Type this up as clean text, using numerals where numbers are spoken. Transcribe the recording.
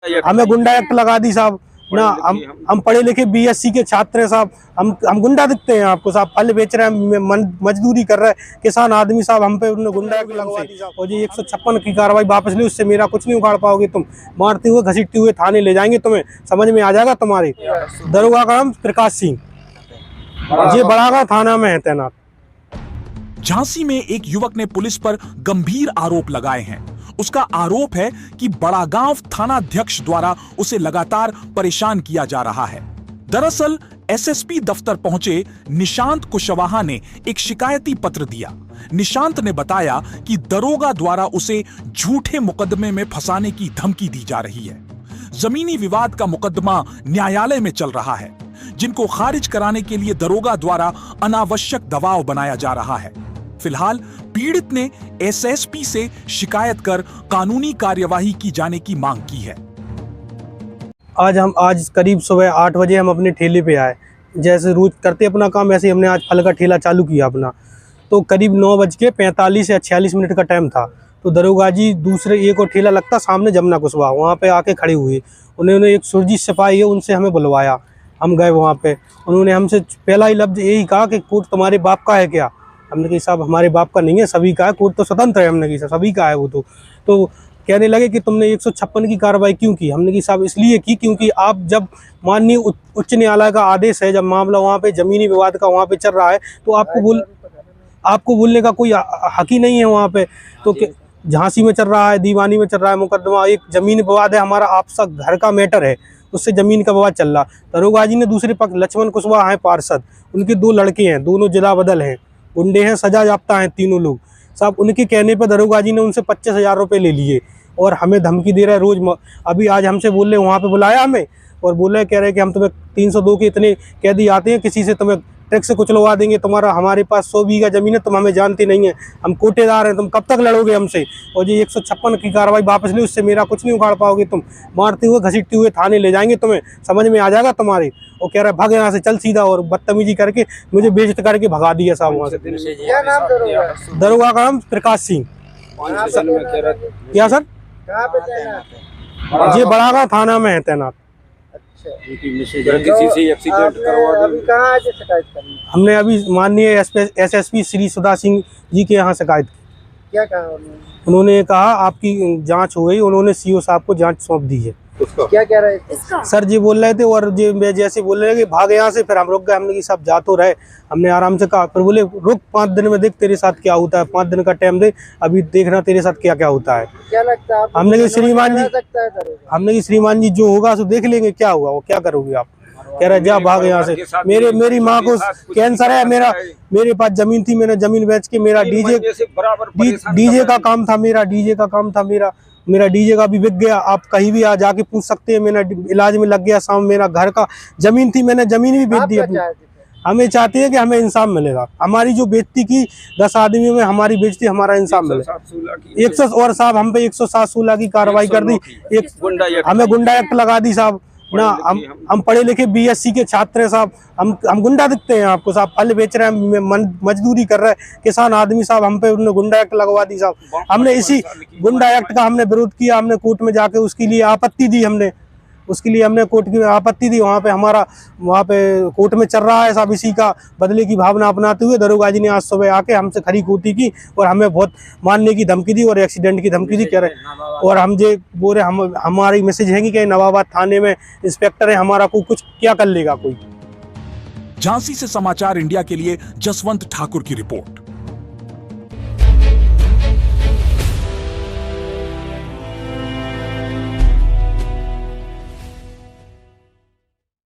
हमें गुंडा एक्ट लगा दी साहब ना। हम पढ़े लिखे बीएससी के छात्र हैं साहब। हम गुंडा दिखते हैं आपको साहब? फल बेच रहे हैं, मजदूरी कर रहे हैं किसान आदमी साहब, हम पे उन्होंने गुंडा एक्ट लगवा दी साहब। और ये 156 की कार्रवाई वापस ली, उससे मेरा कुछ नहीं उखाड़ पाओगे तुम। मारते हुए घसीटते हुए थाने ले जाएंगे, तुम्हें समझ में आ जाएगा तुम्हारे। दरोगा का नाम प्रकाश सिंह, ये बड़ागांव थाना में है तैनात। झांसी में एक युवक ने पुलिस पर गंभीर आरोप लगाए हैं। उसका आरोप है कि बड़ागांव थानाध्यक्ष द्वारा उसे लगातार परेशान किया जा रहा है। दरअसल एसएसपी दफ्तर पहुंचे निशांत कुशवाहा ने एक शिकायती पत्र दिया। निशांत ने बताया कि दरोगा द्वारा उसे झूठे मुकदमे में फंसाने की धमकी दी जा रही है। जमीनी विवाद का मुकदमा न्यायालय में चल रहा है, जिनको खारिज कराने के लिए दरोगा द्वारा अनावश्यक दबाव बनाया जा रहा है। फिलहाल पीड़ित ने एसएसपी से शिकायत कर कानूनी कार्यवाही की जाने की मांग की है। आज करीब सुबह 8 बजे हम अपने ठेले पे आए। जैसे रोज करते अपना काम, ऐसे हमने आज फल का ठेला चालू किया अपना। तो करीब 9:45 या 46 मिनट का टाइम था। तो दरोगा जी दूसरे एक और ठेला लगता सामने जमुना कुशवाहा, वहाँ पे आके खड़े हुए। उन्होंने एक सुरजीत सिपाही है, उनसे हमें बुलवाया। हम गए वहाँ पे, उन्होंने हमसे पहला ही लफ्ज यही कहा कि कोर्ट तुम्हारे बाप का है क्या? हमने कहा साहब हमारे बाप का नहीं है, सभी का है, कोर्ट तो स्वतंत्र है। हमने कहा सभी का है वो तो कहने लगे कि तुमने 156 की कार्रवाई क्यों की? हमने कहा साहब इसलिए की क्योंकि आप जब माननीय उच्च न्यायालय का आदेश है, जब मामला वहाँ पे जमीनी विवाद का वहाँ पे चल रहा है, तो आपको बोलने का कोई हक ही नहीं है वहाँ पे। तो झांसी में चल रहा है, दीवानी में चल रहा है मुकदमा, एक जमीनी विवाद है हमारा, आपसा घर का मैटर है, उससे जमीन का विवाद चल रहा। दरोगा जी ने दूसरे पक्ष, लक्ष्मण कुशवाहा हैं पार्षद, उनके 2 लड़के हैं, दोनों जिला बदल हैं, गुंडे हैं, सजा याफ्ता हैं तीनों लोग साहब। उनके कहने पर दरोगा जी ने उनसे 25,000 रुपये ले लिए और हमें धमकी दे रहा है रोज। अभी आज हमसे बोल रहे वहाँ पे बुलाया हमें और बोल रहे, कह रहे कि हम तुम्हें 302 के इतने कैदी आते हैं, किसी से तुम्हें टैक्स से कुचलवा देंगे, तुम्हारा हमारे पास 100 बीघा जमीन है, तुम हमें जानते नहीं है, हम कोटेदार हैं, तुम कब तक लड़ोगे हमसे? और ये 156 की कार्रवाई वापस ली, उससे मेरा कुछ नहीं उखाड़ पाओगे तुम। मारते हुए घसीटते हुए थाने ले जाएंगे, तुम्हें समझ में आ जाएगा तुम्हारे। और कह रहा है भाग यहाँ से, चल सीधा, और बदतमीजी करके मुझे बेइज्जत करके भगा दिया साहब वहाँ से। क्या नाम दरोगा? दरोगा का नाम प्रकाश सिंह। क्या सर? ये बड़ागांव थाना में है तैनात। किसी से एक्सीडेंट करवा अभी कहाँ आज शिकायत करनी? हमने अभी माननीय एसएसपी श्री सुधा सिंह जी के यहाँ शिकायत की। क्या कहा उन्होंने कहा आपकी जांच हो गई, उन्होंने सीओ साहब को जांच सौंप दी है। क्या कह रहे थे सर? जी बोल रहे थे और जी जैसे बोल रहे थे कि भाग यहाँ से, फिर हम रुक गए। हमने कि साहब जा तो रहे, हमने आराम से कहा, फिर बोले रुक 5 दिन में देख तेरे साथ क्या होता है, 5 दिन का टाइम दे, अभी देखना तेरे साथ क्या क्या होता है। क्या लगता है? हमने कि श्रीमान जी जो होगा सो देख लेंगे, क्या होगा वो क्या करोगे आप? कह रहा जा भाग यहाँ से। मेरी माँ को कैंसर है, मेरे पास जमीन थी, मैंने जमीन बेच के मेरा डीजे का काम था, मेरा डीजे का भी बिक गया। आप कहीं भी आ जाके पूछ सकते हैं, मेरा इलाज में लग गया। शाम मेरा घर का जमीन थी, मैंने जमीन भी बेच दी अपनी। हमें चाहते हैं कि हमें इंसाफ मिलेगा, हमारी जो बेइज्जती की 10 आदमियों में हमारी बेइज्जती, हमारा इंसाफ मिलेगा। 100 और साहब हम पे 107-16 की कार्रवाई कर दी, हमें गुंडा एक्ट लगा दी साहब ना। हम पढ़े लिखे बीएससी के छात्र हैं साहब, हम गुंडा दिखते हैं आपको साहब? फल बेच रहे हैं, मजदूरी कर रहे हैं किसान आदमी साहब, हम पे उन्होंने गुंडा एक्ट लगवा दी साहब। हमने इसी गुंडा एक्ट का हमने विरोध किया, हमने कोर्ट में जाके उसके लिए आपत्ति दी, हमने कोर्ट की आपत्ति दी। वहाँ पे कोर्ट में चल रहा है साहब, इसी का बदले की भावना अपनाते हुए दरोगा जी ने आज सुबह आके हमसे खरी खोटी की और हमें बहुत मारने की धमकी दी और एक्सीडेंट की धमकी दी, कह रहे। और हम जे बोले हमारी मैसेज है कि नवाबाद थाने में इंस्पेक्टर है, हमारा को कुछ क्या कर लेगा कोई। झांसी से समाचार इंडिया के लिए जसवंत ठाकुर की रिपोर्ट।